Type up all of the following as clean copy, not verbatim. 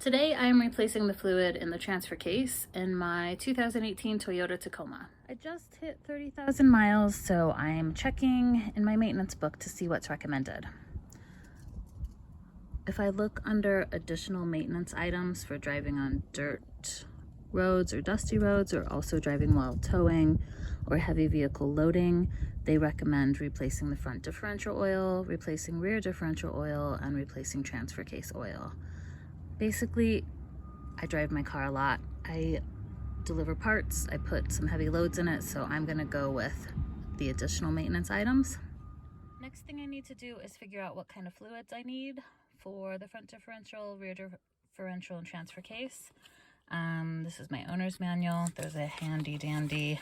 Today I am replacing the fluid in the transfer case in my 2018 Toyota Tacoma. I just hit 30,000 miles, so I'm checking in my maintenance book to see what's recommended. If I look under additional maintenance items for driving on dirt roads or dusty roads, or also driving while towing or heavy vehicle loading, they recommend replacing the front differential oil, replacing rear differential oil, and replacing transfer case oil. Basically, I drive my car a lot. I deliver parts, I put some heavy loads in it, so I'm gonna go with the additional maintenance items. Next thing I need to do is figure out what kind of fluids I need for the front differential, rear differential, and transfer case. This is my owner's manual. There's a handy dandy,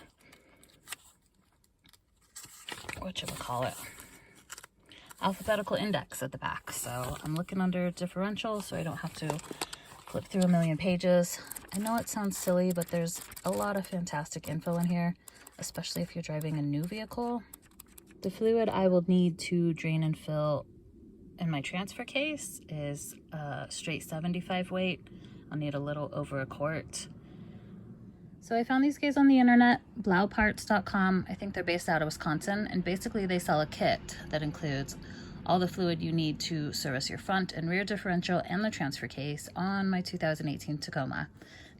whatchamacallit, alphabetical index at the back. So I'm looking under differential so I don't have to flip through a million pages. I know it sounds silly, but there's a lot of fantastic info in here, especially if you're driving a new vehicle. The fluid I will need to drain and fill in my transfer case is a straight 75 weight. I'll need a little over a quart. So I found these guys on the internet, blauparts.com. I think they're based out of Wisconsin, and basically they sell a kit that includes all the fluid you need to service your front and rear differential and the transfer case on my 2018 Tacoma.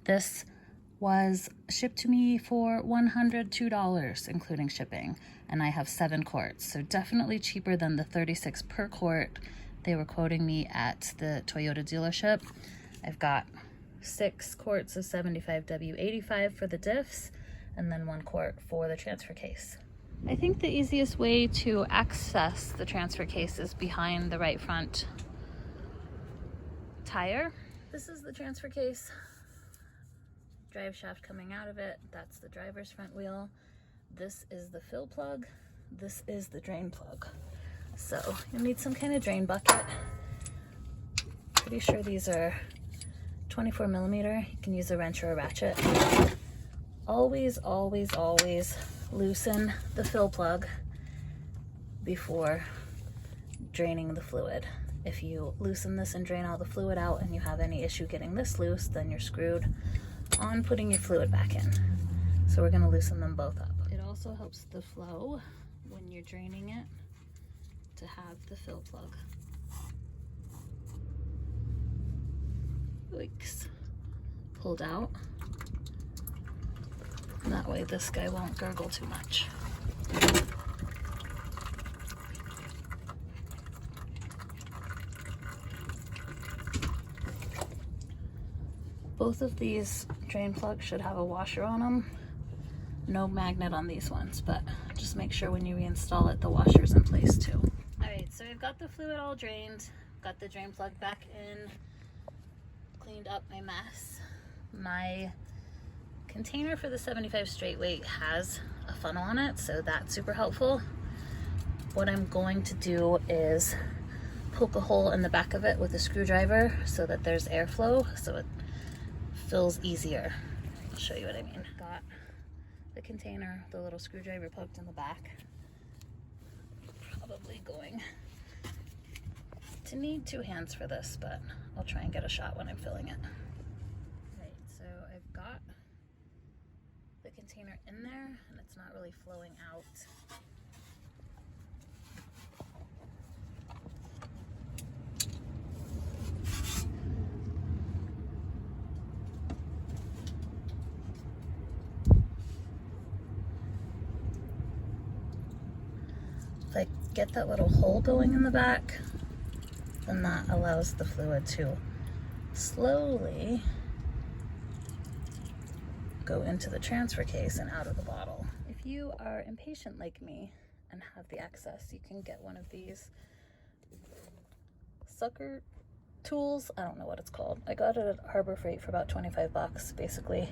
This was shipped to me for $102, including shipping, and I have 7 quarts, so definitely cheaper than the $36 per quart they were quoting me at the Toyota dealership. I've got 6 quarts of 75W85 for the diffs, and then 1 quart for the transfer case. I think the easiest way to access the transfer case is behind the right front tire. This is the transfer case. Drive shaft coming out of it. That's the driver's front wheel. This is the fill plug. This is the drain plug. So you'll need some kind of drain bucket. Pretty sure these are 24 millimeter. You can use a wrench or a ratchet. Always, always, always loosen the fill plug before draining the fluid. If you loosen this and drain all the fluid out and you have any issue getting this loose, then you're screwed on putting your fluid back in. So we're gonna loosen them both up. It also helps the flow when you're draining it to have the fill plug. Leaks pulled out. And that way this guy won't gurgle too much. Both of these drain plugs should have a washer on them. No magnet on these ones, but just make sure when you reinstall it, the washer's in place too. All right, so we've got the fluid all drained, got the drain plug back in, cleaned up my mess. My container for the 75 straight weight has a funnel on it, so that's super helpful. What I'm going to do is poke a hole in the back of it with a screwdriver so that there's airflow, so it fills easier. I'll show you what I mean. Got the container, the little screwdriver poked in the back. Probably going to need 2 hands for this, but I'll try and get a shot when I'm filling it. Right, so I've got the container in there and it's not really flowing out. If I get that little hole going in the back, then that allows the fluid to slowly go into the transfer case and out of the bottle. If you are impatient like me and have the access, you can get one of these sucker tools. I don't know what it's called. I got it at Harbor Freight for about 25 bucks. Basically,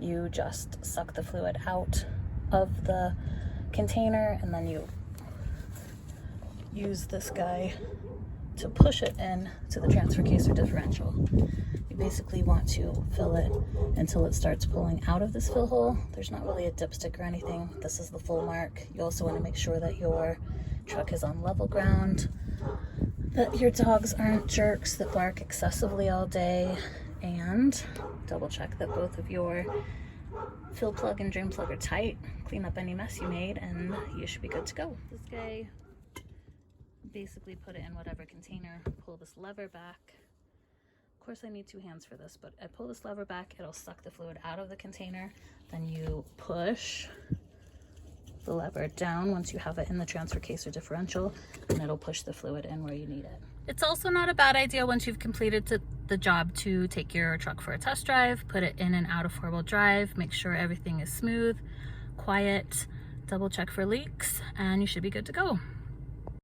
you just suck the fluid out of the container and then you use this guy to push it in to the transfer case or differential. You basically want to fill it until it starts pulling out of this fill hole. There's not really a dipstick or anything. This is the full mark. You also want to make sure that your truck is on level ground, that your dogs aren't jerks that bark excessively all day, and double check that both of your fill plug and drain plug are tight. Clean up any mess you made and you should be good to go. This guy, basically put it in whatever container, pull this lever back. Of course I need 2 hands for this, but I pull this lever back, it'll suck the fluid out of the container. Then you push the lever down once you have it in the transfer case or differential, and it'll push the fluid in where you need it. It's also not a bad idea once you've completed the job to take your truck for a test drive, put it in and out of 4-wheel drive, make sure everything is smooth, quiet, double check for leaks, and you should be good to go.